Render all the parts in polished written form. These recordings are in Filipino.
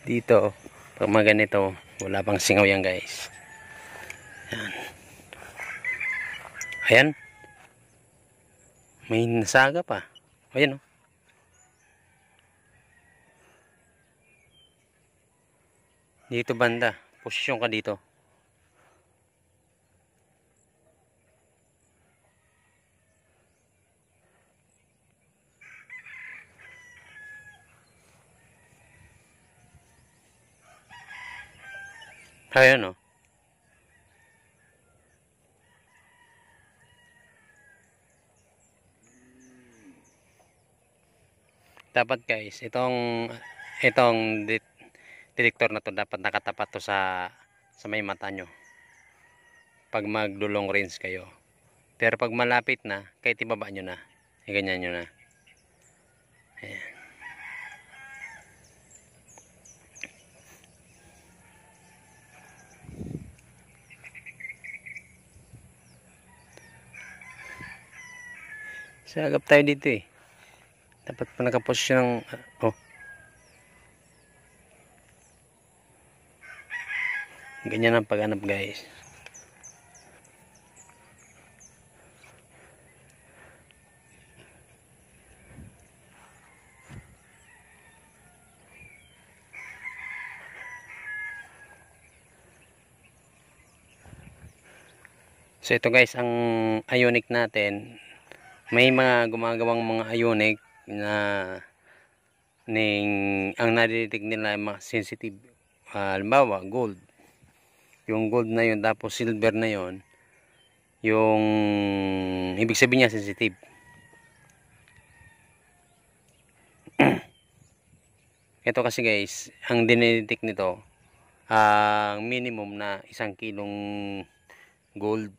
Dito, pag mga ganito, wala pang singaw yan guys. Ayan. Ayan. May nasaga pa. Ayan o. Dito banda. Posisyon ka dito. Ayan o. Dapat guys, itong detector na to dapat nakatapat to sa may mata nyo. Pag magdulong range kayo. Pero pag malapit na, kahit ibaba nyo na. Ganyan nyo na. Ayan. Sagap tayo dito eh. Dapat pa nakaposisyon ng oh. Ganyan ang paghanap guys. So ito guys, ang ionic natin, may mga gumagawang mga ionic na ang nadidetect nila ay mga sensitive. Halimbawa gold, yung gold na yun tapos silver na yun, yung ibig sabihin niya sensitive. Ito kasi guys, ang dinidetect nito ang minimum na 1 kilong gold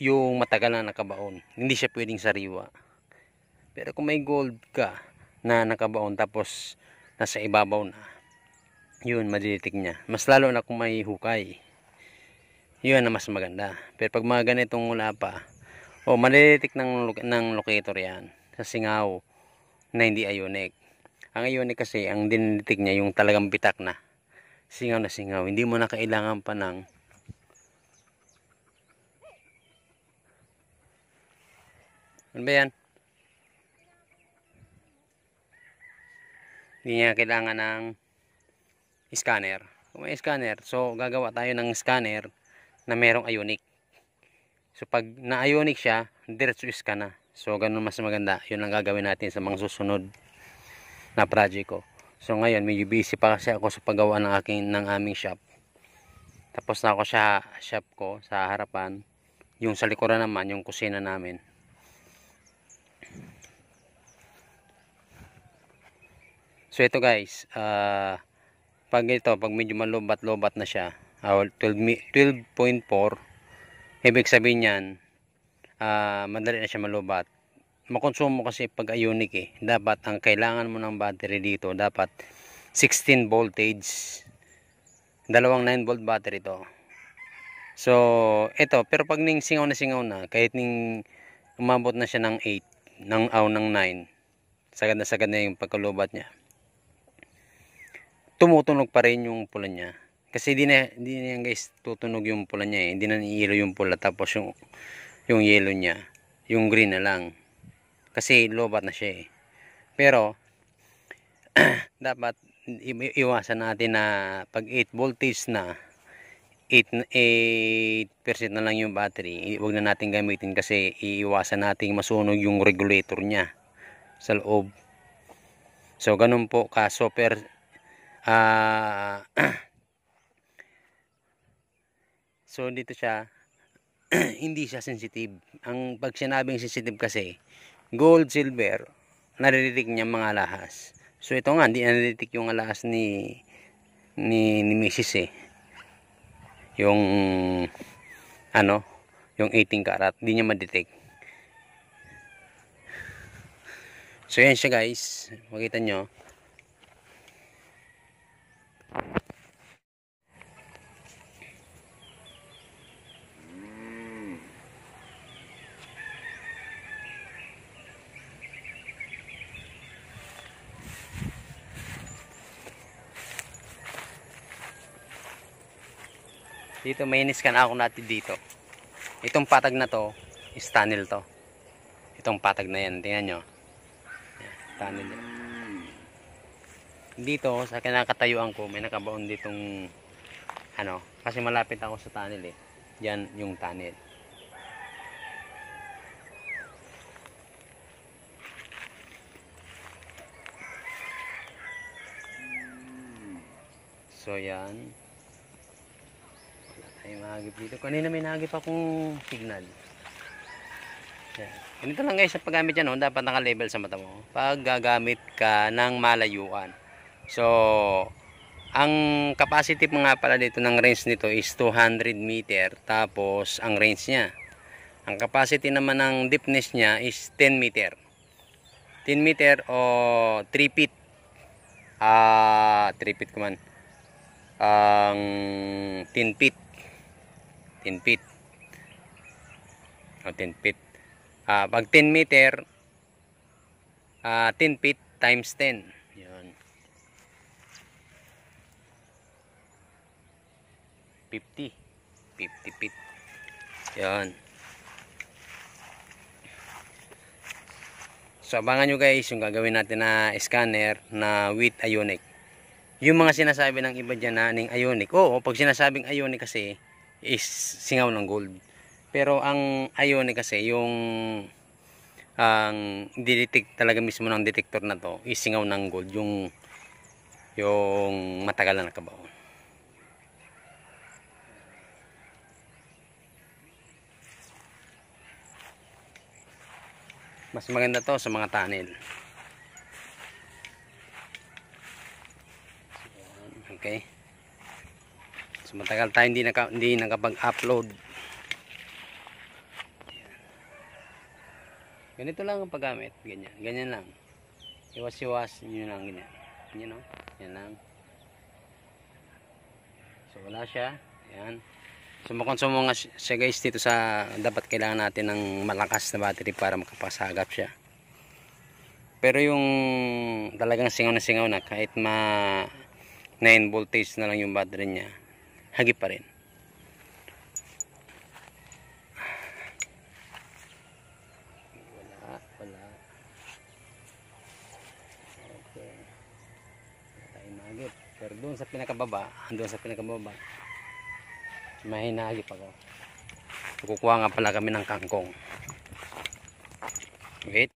yung matagal na nakabaon, hindi siya pwedeng sariwa. Pero kung may gold ka na nakabaon tapos nasa ibabaw na, yun madidetect niya. Mas lalo na kung may hukay, yun na mas maganda. Pero pag mga ganitong wala pa, madidetect ng locator yan sa singaw na hindi ionic. Ang ionic kasi, ang dinidetect niya yung talagang bitak na singaw na singaw. Hindi mo na kailangan pa ng ano ba yan? Hindi niya kailangan ng scanner. Kung may scanner, so gagawa tayo ng scanner na merong ionic. So pag na-ionic siya, diretso scan na. So ganun mas maganda. Yun ang gagawin natin sa mga susunod na project ko. So ngayon medyo busy pa kasi ako sa paggawa ng aming shop. Tapos na ako sa shop ko sa harapan. Yung sa likuran naman, yung kusina namin. So ito guys, pag medyo malubat-lubat na siya, 12.4, ibig sabihin niyan, madali na siya malubat. Makonsumo kasi pag ionic eh. Dapat ang kailangan mo ng battery dito, dapat 16 voltage. Dalawang 9 volt battery to. So, ito, pero pag ning singaw na, kahit ning umabot na siya ng 8, ng 9, sagad na yung pagkalubat niya. Tumutunog pa rin yung pula niya. Kasi hindi na yan guys tutunog yung pula niya eh. Hindi na niilo yung pula tapos yung yellow niya, yung green na lang. Kasi lobat na siya eh. Pero dapat iwasan natin na pag 8 voltage na 8% na lang yung battery, huwag na natin gamitin kasi iiwasan natin masunog yung regulator niya sa loob. So ganun po ka super so dito siya hindi siya sensitive. Ang pag sinabing sensitive kasi gold, silver, nare-detect niya mga alahas. So ito nga, hindi nare-detect yung alahas ni Mrs. eh. Yung yung 18 karat, hindi niya ma-detect. So yan siya guys, makita nyo. Dito may niskan ako natin dito. Itong patag na to is tunnel to. Itong patag na yan, tingnan nyo. Yan, tunnel yan. Dito sa kinakatayuan ko may nakabaon ditong ano, kasi malapit ako sa tunnel eh. Yan yung tunnel. So yan. Wala tayong mahagip dito. Kanina may nahagip akong signal. Yan. Ganito lang guys sa paggamit yan, dapat naka-level sa mata mo. Pag gagamit ka ng malayuan. So, ang capacity mo nga pala dito ng range nito is 200 meter. Tapos, ang range niya. Ang capacity naman ng deepness niya is 10 meter. 10 meter o 3 feet. 3 feet kuman. Ang 10 feet. 10 feet. O 10 feet. Pag 10 meter, 10 feet times 10. Yun. 50 feet. Yun. So, abangan nyo guys yung gagawin natin na scanner na with ionic. Yung mga sinasabi ng iba dyan na ng ionic. Oo, pag sinasabing ionic kasi is singaw ng gold. Pero ang ionic kasi yung ang detect talaga mismo ng detector na to is singaw ng gold. Yung matagal na nakabaon. Mas maganda to sa mga tunnel. Okay. So matagal tayo hindi nakapag-upload. Ganito lang ang paggamit, ganyan lang. Iwas-iwas niyo lang ganyan. Ganyan, no? Yan lang. So wala siya. Ayan. So makonsumo nga siya guys dito sa dapat kailangan natin ng malakas na battery para makapasagap siya. Pero yung talagang singaw na kahit 9 voltage na lang yung battery niya, hagip pa rin. Wala. Okay. Wala tayong mahagip. Pero doon sa pinakababa, may hinahagip ako. Kukuha nga pala kami ng kangkong. Wait.